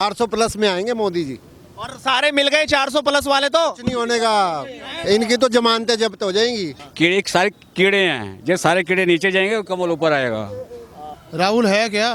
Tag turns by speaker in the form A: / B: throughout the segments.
A: 400 plus में आएंगे मोदी जी।
B: और सारे मिल गए 400 प्लस वाले तो
A: कुछ नहीं होने का, इनकी तो जमानतें जब्त हो जाएंगी।
C: कीड़े सारे कीड़े हैं, जो सारे कीड़े नीचे जाएंगे कमल ऊपर आएगा।
D: राहुल है क्या?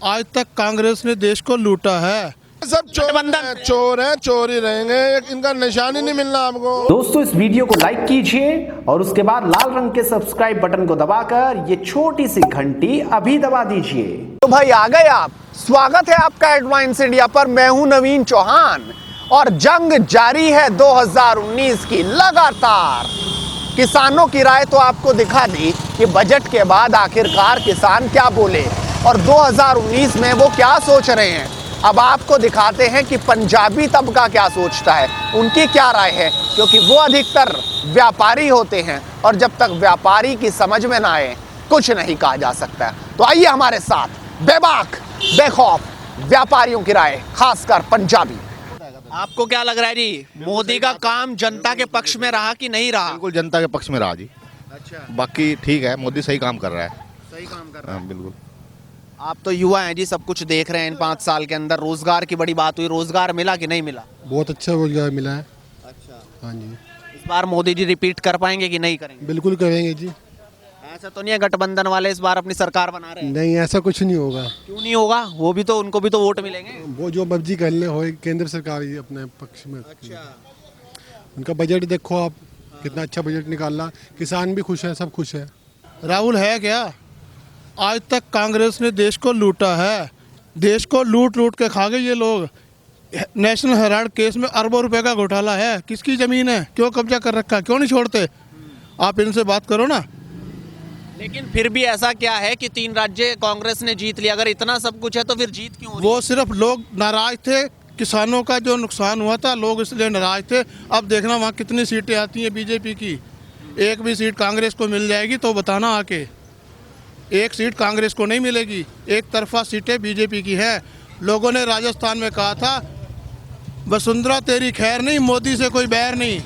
D: आज तक कांग्रेस ने देश को लूटा है।
E: सब चोर हैं, चोर ही रहेंगे, इनका निशान ही नहीं मिलना आपको।
F: दोस्तों इस वीडियो को लाइक कीजिए और उसके बाद लाल रंग के सब्सक्राइब बटन को दबाकर ये छोटी सी घंटी अभी दबा दीजिए।
B: तो भाई आ गए आप। स्वागत है आपका एडवांस इंडिया पर। मैं हूं नवीन चौहान और जंग जारी है 2019 की लगातार। किसानों की राय तो आपको दिखा दी कि बजट के बाद आखिरकार किसान क्या बोले और 2019 में वो क्या सोच रहे हैं। अब आपको दिखाते हैं कि पंजाबी तबका क्या सोचता है, उनकी क्या राय है, क्योंकि वो अधिकतर व्यापारी होते हैं और जब तक व्यापारी की समझ में ना आए कुछ नहीं कहा जा सकता। तो आइए हमारे साथ बेबाक बेखौफ व्यापारियों की राय, खासकर पंजाबी। आपको क्या लग रहा है जी, मोदी का काम जनता के पक्ष में रहा कि नहीं रहा?
G: बिल्कुल जनता के पक्ष में रहा जी।
B: अच्छा,
G: बाकी ठीक है, मोदी सही काम कर रहा है।
B: सही काम कर रहा है।
G: बिल्कुल।
B: आप तो युवा हैं जी, सब कुछ देख रहे हैं। इन 5 साल के अंदर रोजगार की बड़ी बात हुई, रोजगार मिला कि नहीं मिला?
D: बहुत अच्छा रोजगार मिला है।
B: अच्छा,
D: हाँ जी,
B: इस बार मोदी जी रिपीट कर पाएंगे कि नहीं करेंगे?
D: बिल्कुल करेंगे जी।
B: ऐसा तो नहीं है गठबंधन वाले इस बार अपनी सरकार बना रहे हैं?
D: नहीं, ऐसा कुछ नहीं होगा।
B: क्यों नहीं होगा? वो भी तो, उनको भी तो वोट मिलेंगे।
D: वो जो मर्जी कर ले, हो केंद्र सरकार ही अपने पक्ष में।
B: अच्छा,
D: उनका बजट देखो आप, कितना अच्छा बजट निकाला। किसान भी खुश है, सब खुश है। राहुल है क्या? आज तक कांग्रेस ने देश को लूटा है। देश को लूट लूट के खा गए ये लोग। नेशनल हेराल्ड केस में अरबों रुपए का घोटाला है। किसकी जमीन है, क्यों कब्जा कर रखा है, क्यों नहीं छोड़ते? आप इनसे बात करो ना।
B: लेकिन फिर भी ऐसा क्या है कि 3 राज्य कांग्रेस ने जीत लिया? अगर इतना सब कुछ है तो फिर जीत क्यों हो रही है?
D: वो सिर्फ लोग नाराज थे, किसानों का जो नुकसान हुआ था, लोग इसलिए नाराज थे। अब देखना वहाँ कितनी सीटें आती हैं बीजेपी की। एक भी सीट कांग्रेस को मिल जाएगी तो बताना आके। एक सीट कांग्रेस को नहीं मिलेगी, एक तरफा सीटें बीजेपी की हैं। लोगों ने राजस्थान में कहा था वसुंधरा तेरी खैर नहीं, मोदी से कोई बैर नहीं।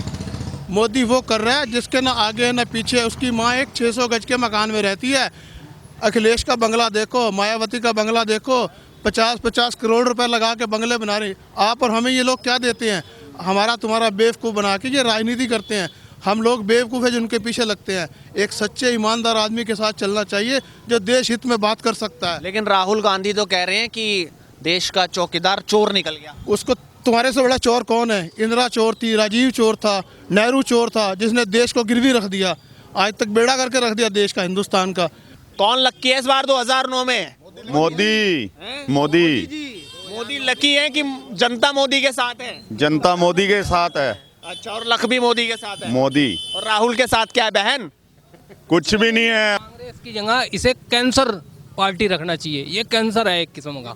D: मोदी वो कर रहा है जिसके ना आगे ना पीछे। उसकी माँ एक 600 गज के मकान में रहती है। अखिलेश का बंगला देखो, मायावती का बंगला देखो, 50-50 करोड़ रुपए लगा के बंगले बना रहे। आप और हमें ये लोग क्या देते हैं? हमारा तुम्हारा बेवकूफ़ बना के ये राजनीति करते हैं। हम लोग बेवकूफ़ है जिनके पीछे लगते हैं। एक सच्चे ईमानदार आदमी के साथ चलना चाहिए जो देश हित में बात कर सकता है।
B: लेकिन राहुल गांधी तो कह रहे हैं कि देश का चौकीदार चोर निकल गया।
D: उसको तुम्हारे से बड़ा चोर कौन है? इंदिरा चोर थी, राजीव चोर था, नेहरू चोर था, जिसने देश को गिरवी रख दिया। आज तक बेड़ा करके रख दिया देश का, हिंदुस्तान का।
B: कौन लक्की है इस बार 2009 में?
H: मोदी।
B: मोदी लकी है कि जनता मोदी के साथ है?
H: जनता मोदी के साथ है।
B: अच्छा, और लक भी मोदी के साथ है?
H: मोदी।
B: और राहुल के साथ क्या है, बहन?
H: कुछ भी नहीं है।
I: कांग्रेस की जगह इसे कैंसर पार्टी रखना चाहिए। ये कैंसर है एक किस्म का,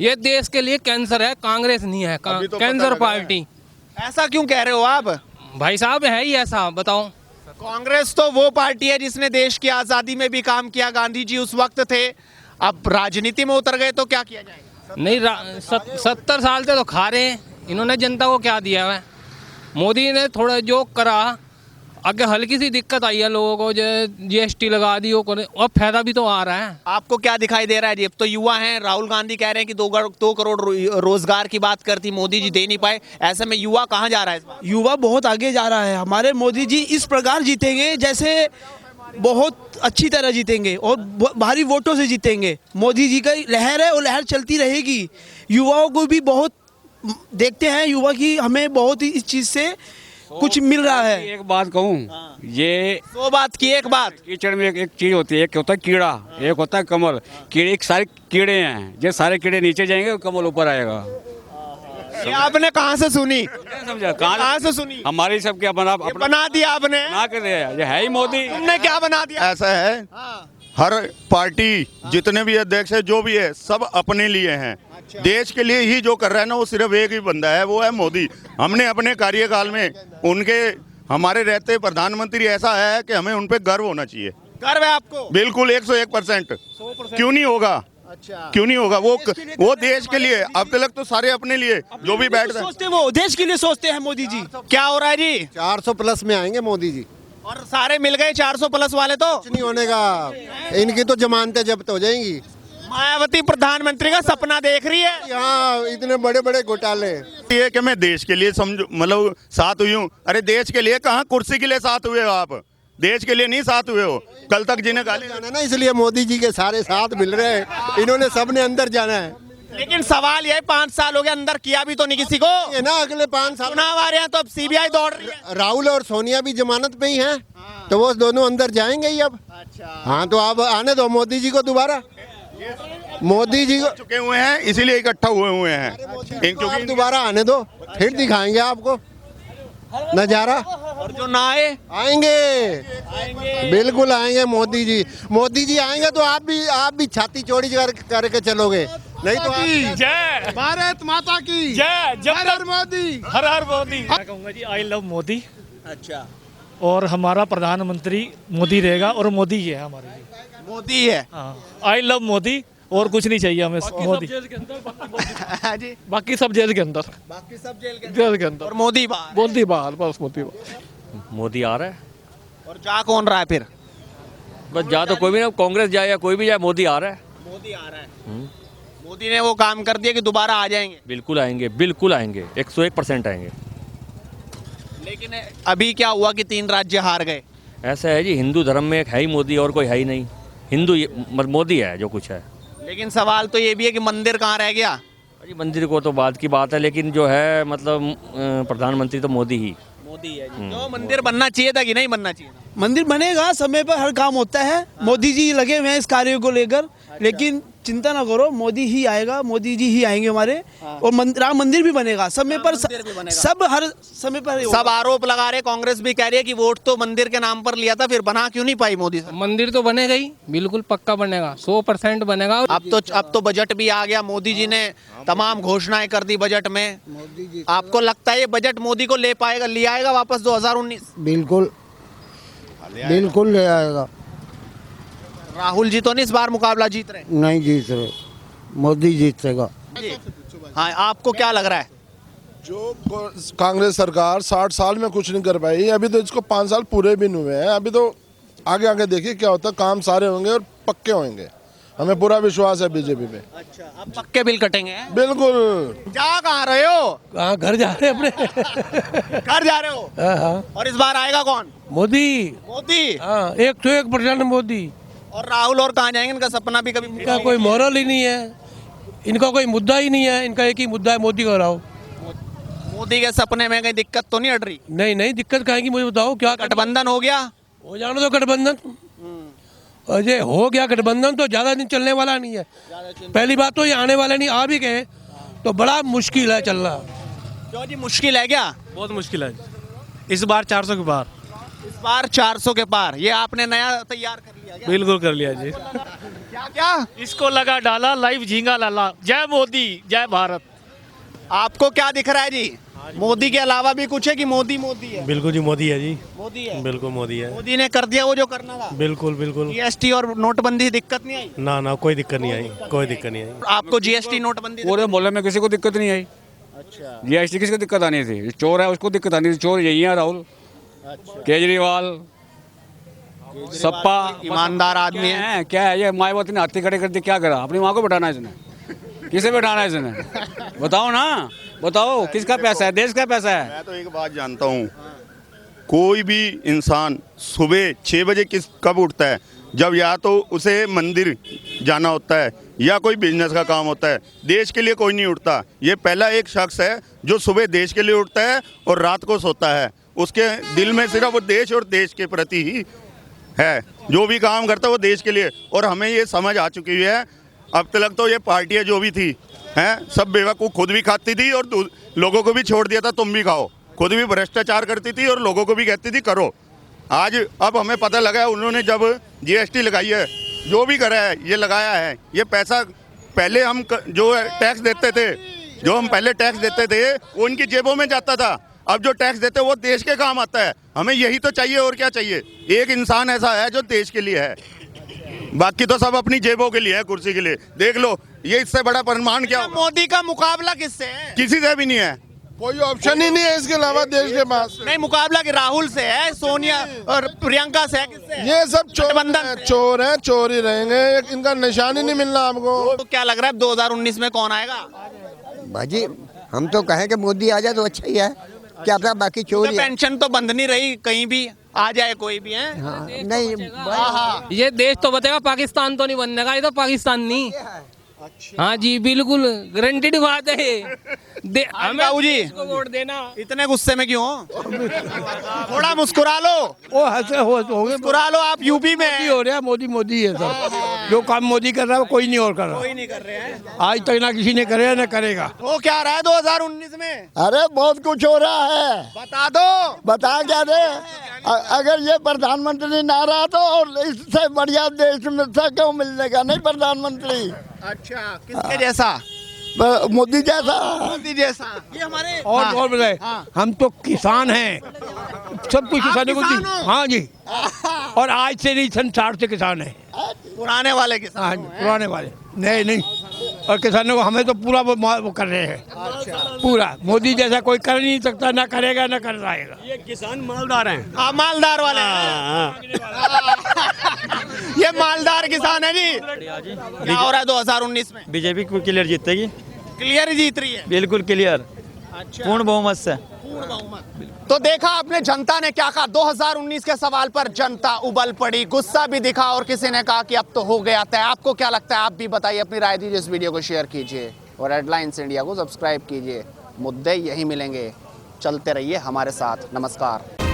I: ये देश के लिए कैंसर है। कांग्रेस नहीं है, कैंसर पार्टी।
B: ऐसा क्यों कह रहे हो आप?
I: भाई साहब है ही ऐसा, बताओ।
B: कांग्रेस तो वो पार्टी है जिसने देश की आज़ादी में भी काम किया। गांधी जी उस वक्त थे, अब राजनीति में उतर गए तो क्या किया जाएगा?
I: नहीं 70 साल से तो खा रहे हैं। इन्होंने जनता को क्या दिया है? मोदी ने थोड़ा जो करा, आगे हल्की सी दिक्कत आई है लोगों को, GST लगा दी, और फायदा भी तो आ रहा है।
B: आपको क्या दिखाई दे रहा है जी? अब तो युवा हैं, राहुल गांधी कह रहे हैं कि 2 करोड़ रोजगार की बात करती, मोदी जी दे नहीं पाए। ऐसे में युवा कहाँ जा रहा है इस बार?
J: युवा बहुत आगे जा रहा है। हमारे मोदी जी इस प्रकार जीतेंगे जैसे बहुत अच्छी तरह जीतेंगे और भारी वोटों से जीतेंगे। मोदी जी का लहर है और लहर चलती रहेगी। युवाओं को भी बहुत देखते हैं, युवा की हमें बहुत ही इस चीज़ से कुछ मिल रहा है।
C: एक बात कहूँ, ये
B: 100 बात की एक बात।
C: कीचड़ में एक चीज होती है, एक होता है कीड़ा, एक होता है कमल। कीड़े सारे कीड़े हैं, जो सारे कीड़े नीचे जाएंगे कमल ऊपर आएगा।
B: ये आपने कहाँ से सुनी?
C: समझा?
B: कहाँ से सुनी?
C: हमारी सब क्या
B: बना दिया आपने?
C: ना कर दिया, ये है ही मोदी।
B: तुमने क्या बना दिया?
H: ऐसा है, हर पार्टी जितने भी अध्यक्ष है, जो भी है, सब अपने लिए हैं। देश के लिए ही जो कर रहा है ना, वो सिर्फ एक ही बंदा है, वो है मोदी। हमने अपने कार्यकाल में उनके, हमारे रहते प्रधानमंत्री ऐसा है कि हमें उन पे गर्व होना चाहिए।
B: गर्व है आपको?
H: बिल्कुल 101%। क्यों नहीं होगा?
B: अच्छा,
H: क्यों नहीं होगा? वो देश के लिए। अब तक तो सारे अपने लिए जो भी बैठ रहे
J: सोचते वो देश के लिए सोचते हैं मोदी जी।
B: क्या हो रहा है जी?
A: 400 प्लस में आएंगे मोदी जी।
B: और सारे मिल गए 400 प्लस वाले तो?
A: कुछ नहीं होने का, इनकी तो जमानतें जब्त हो जाएंगी।
B: मायावती प्रधानमंत्री का सपना देख रही है।
A: यहाँ इतने बड़े बड़े घोटाले।
H: ये कि मैं देश के लिए समझो मतलब साथ हुई हूँ। अरे देश के लिए कहाँ, कुर्सी के लिए साथ हुए हो आप, देश के लिए नहीं साथ हुए हो। कल तक जिन्हें गाली
A: जाना ना, इसलिए मोदी जी के सारे साथ मिल रहे हैं, इन्होंने सबने अंदर जाना है।
B: लेकिन सवाल ये 5 साल हो गए, अंदर किया भी तो नहीं किसी को।
A: ये ना अगले 5 साल
B: चुनाव आ रहे हैं तो अब सीबीआई दौड़ रही है।
A: राहुल और सोनिया भी जमानत पे ही हैं, तो वो दोनों अंदर जाएंगे ही अब। हाँ तो अब आने दो मोदी जी को दोबारा, मोदी जी को
H: चुके हुए हैं इसीलिए इकट्ठा हुए हैं।
A: क्योंकि दोबारा आने दो, फिर दिखाएंगे आपको नजारा।
B: और जो ना आए
A: आएंगे, बिल्कुल आएंगे मोदी जी। मोदी जी आएंगे तो आप भी छाती चौड़ी करके चलोगे, नहीं तो
I: जय
D: भारत माता की
I: जय,
D: हर हर मोदी।
I: हर हर मोदी।
K: मैं कहूँगा जी आई लव मोदी,
B: अच्छा
K: और हमारा प्रधानमंत्री मोदी रहेगा और मोदी ही है हमारे लिए।
B: मोदी है।
K: हाँ, आई लव मोदी, और कुछ नहीं चाहिए हमें। मोदी
B: जी
K: बाकी सब जेल के अंदर,
B: बाकी सब जेल
K: के अंदर,
B: और मोदी बाहर।
K: मोदी बाहर, बस मोदी बाहर।
C: मोदी आ रहा है,
B: और जा कौन रहा है फिर?
C: बस जा तो कोई भी ना, कांग्रेस जाए या कोई भी जाए, मोदी आ रहा है।
B: मोदी आ रहा है। मोदी ने वो काम कर दिया कि दोबारा आ जाएंगे।
C: बिल्कुल आएंगे, बिल्कुल आएंगे, 101% आएंगे।
B: लेकिन अभी क्या हुआ कि 3 राज्य हार गए?
C: ऐसा है जी, हिंदू धर्म में एक है ही मोदी और कोई है ही नहीं। हिंदू मोदी है जो कुछ है।
B: लेकिन सवाल तो ये भी है कि मंदिर कहाँ रह गया?
C: जी मंदिर को तो बाद की बात है, लेकिन जो है मतलब प्रधानमंत्री तो मोदी ही।
B: मोदी है जी। तो मंदिर बनना चाहिए था कि नहीं बनना चाहिए था?
J: मंदिर बनेगा, समय पर हर काम होता है। मोदी जी लगे हुए हैं इस कार्य को लेकर, लेकिन चिंता ना करो, मोदी ही आएगा, मोदी जी ही आएंगे हमारे। और राम मंदिर भी बनेगा समय पर, सब हर समय पर।
B: सब आरोप लगा रहे, कांग्रेस भी कह रही है कि वोट तो मंदिर के नाम पर लिया था, फिर बना क्यों नहीं पाई मोदी सरकार?
I: मंदिर तो बनेगा ही, बिल्कुल पक्का बनेगा, 100% बनेगा।
B: अब तो बजट भी आ गया, मोदी जी ने तमाम घोषणाएं कर दी बजट में। आपको लगता है ये बजट मोदी को ले पाएगा, ले आएगा वापस 2019?
A: बिल्कुल बिल्कुल ले आएगा।
B: राहुल जी तो नहीं इस बार मुकाबला जीत रहे?
A: नहीं जीत रहे, मोदी जीतेगा।
B: हाँ, आपको क्या लग रहा है?
E: जो कांग्रेस सरकार 60 साल में कुछ नहीं कर पाई, अभी तो इसको 5 साल पूरे भी नहीं हुए हैं। अभी तो आगे आगे देखिए क्या होता है, काम सारे होंगे और पक्के होंगे, हमें पूरा विश्वास है बीजेपी पे।
B: अच्छा, अब पक्के बिल कटेंगे?
E: बिल्कुल।
B: जा कहाँ रहे हो?
K: कहाँ घर जा रहे अपने।
B: घर जा रहे हो?
K: हाँ,
B: और इस बार आएगा कौन?
K: मोदी।
B: मोदी।
K: हाँ, 101% मोदी।
B: और राहुल और कहाँ जाएंगे? इनका सपना भी कभी
K: इनका कोई मोरल ही नहीं है, इनका कोई मुद्दा ही नहीं है, इनका एक ही मुद्दा है, मोदी को हराओ।
B: मोदी के सपने में कहीं दिक्कत तो नहीं हट रही?
K: नहीं नहीं, दिक्कत कहेंगी मुझे बताओ, क्या
B: गठबंधन हो गया?
K: हो जाने दो गठबंधन। और ये हो गया गठबंधन तो ज़्यादा दिन चलने वाला नहीं है। पहली बात तो ये आने वाले नहीं, आ भी गए तो बड़ा मुश्किल है चलना।
B: क्यों जी, मुश्किल है क्या?
K: बहुत मुश्किल है इस बार, 400 के पार।
B: इस बार 400 के पार, ये आपने नया तैयार कर लिया क्या?
K: बिल्कुल कर लिया जी।
B: क्या क्या?
K: इसको लगा डाला लाइव झींगा लाला। जय मोदी, जय भारत।
B: आपको क्या दिख रहा है जी? मोदी के अलावा भी कुछ है कि मोदी मोदी है?
K: बिल्कुल जी, मोदी है जी,
B: मोदी है।
K: बिल्कुल मोदी है।
B: मोदी ने कर दिया वो जो करना था।
K: बिल्कुल बिल्कुल।
B: जीएसटी और नोटबंदी दिक्कत नहीं आई?
K: ना कोई दिक्कत नहीं आई, कोई दिक्कत नहीं आई।
B: आपको जीएसटी नोटबंदी?
C: पूरे मोहल्ले में किसी को दिक्कत नहीं आई।
B: अच्छा,
C: जीएसटी किसको दिक्कत आनी थी? चोर है उसको दिक्कत आनी थी, चोर यही है राहुल, केजरीवाल, सपा।
B: ईमानदार आदमी है।
C: क्या है ये? मायावती ने हाथी खड़े कर दिए, क्या करा? अपनी माँ को बैठाना है इसने, किसे बैठाना है इसने? बताओ ना, बताओ किसका पैसा है? देश का पैसा है।
H: मैं तो एक बात जानता हूँ, कोई भी इंसान सुबह 6 बजे कब उठता है? जब या तो उसे मंदिर जाना होता है या कोई बिजनेस का काम होता है। देश के लिए कोई नहीं उठता। ये पहला एक शख्स है जो सुबह देश के लिए उठता है और रात को सोता है। उसके दिल में सिर्फ वो देश और देश के प्रति ही है। जो भी काम करता है वो देश के लिए। और हमें ये समझ आ चुकी है, अब तक तो ये पार्टियाँ जो भी थी हैं, सब बेवकूफ़, खुद भी खाती थी और लोगों को भी छोड़ दिया था तुम भी खाओ। खुद भी भ्रष्टाचार करती थी और लोगों को भी कहती थी करो। आज अब हमें पता लगा है, उन्होंने जब जीएसटी लगाई है, जो भी करा है, ये लगाया है, ये पैसा पहले हम जो टैक्स देते थे, जो हम पहले टैक्स देते थे वो उनकी जेबों में जाता था। अब जो टैक्स देते वो देश के काम आता है। हमें यही तो चाहिए, और क्या चाहिए? एक इंसान ऐसा है जो देश के लिए है, बाकी तो सब अपनी जेबों के लिए है, कुर्सी के लिए। देख लो, ये इससे बड़ा प्रमाण क्या होगा?
B: मोदी का मुकाबला किससे है?
H: किसी से भी नहीं है।
E: कोई ऑप्शन ही नहीं है इसके अलावा देश के पास।
B: नहीं, मुकाबला कि राहुल से है, सोनिया और प्रियंका से है, किससे है?
E: ये सब चोर
B: गठबंधन
E: हैं, चोर हैं, चोर ही रहेंगे, इनका निशान ही नहीं मिलना हमको।
B: तो क्या लग रहा है 2019 में कौन आएगा?
L: भाजी हम तो कहें कि मोदी आ जाए तो अच्छा ही है, क्या पता बाकी चोरी है।
B: पेंशन तो बंद नहीं रही, कहीं भी आ जाए कोई भी है।
L: हाँ, नहीं
B: हाँ,
I: ये देश तो बतेगा, पाकिस्तान तो नहीं बनने का, ये तो पाकिस्तान नहीं। हाँ जी, बिल्कुल गारंटेड बात है ये। हमें
B: बाबू जी
I: इसको वोट देना।
B: इतने गुस्से में क्यों हो? थोड़ा मुस्कुरा लो,
K: वो हंसे हो
B: मुस्कुरा लो। आप यूपी में
K: हो रहा, मोदी मोदी है सब। जो काम मोदी कर रहा है वो कोई नहीं और कर रहा।
B: कोई नहीं कर रहे हैं।
K: आज तक ना किसी ने करे ना करेगा।
B: वो क्या रहा है 2019 में?
L: अरे बहुत कुछ हो रहा है,
B: बता दो।
L: बता क्या दे। अगर ये प्रधानमंत्री ना रहा तो और इससे बढ़िया देश में से क्यों मिलेगा? नहीं प्रधानमंत्री।
B: अच्छा, किसके जैसा?
L: मोदी जैसा।
B: मोदी जैसा। ये हमारे
K: और बताए, हम तो किसान हैं, सब कुछ किसानों को
B: किसान हो?
K: हाँ जी। और आज से नहीं, सन 60 से किसान है।
B: पुराने वाले किसान।
K: हाँ जी, पुराने वाले नहीं। और किसानों को हमें तो पूरा वो कर रहे हैं। पूरा मोदी जैसा कोई कर नहीं सकता, ना करेगा ना कर पाएगा।
C: ये किसान मालदार हैं।
B: हाँ, मालदार वाले हैं। ये मालदार किसान है जी। क्या हो रहा है 2019 में?
C: बीजेपी को क्लियर जीतेगी,
B: क्लियर जीत रही है।
C: बिल्कुल क्लियर, पूर्ण बहुमत से।
B: तो देखा आपने जनता ने क्या कहा। 2019 के सवाल पर जनता उबल पड़ी, गुस्सा भी दिखा और किसी ने कहा कि अब तो हो गया तय। आपको क्या लगता है? आप भी बताइए, अपनी राय दीजिए, इस वीडियो को शेयर कीजिए और हेडलाइंस इंडिया को सब्सक्राइब कीजिए। मुद्दे यही मिलेंगे, चलते रहिए हमारे साथ। नमस्कार।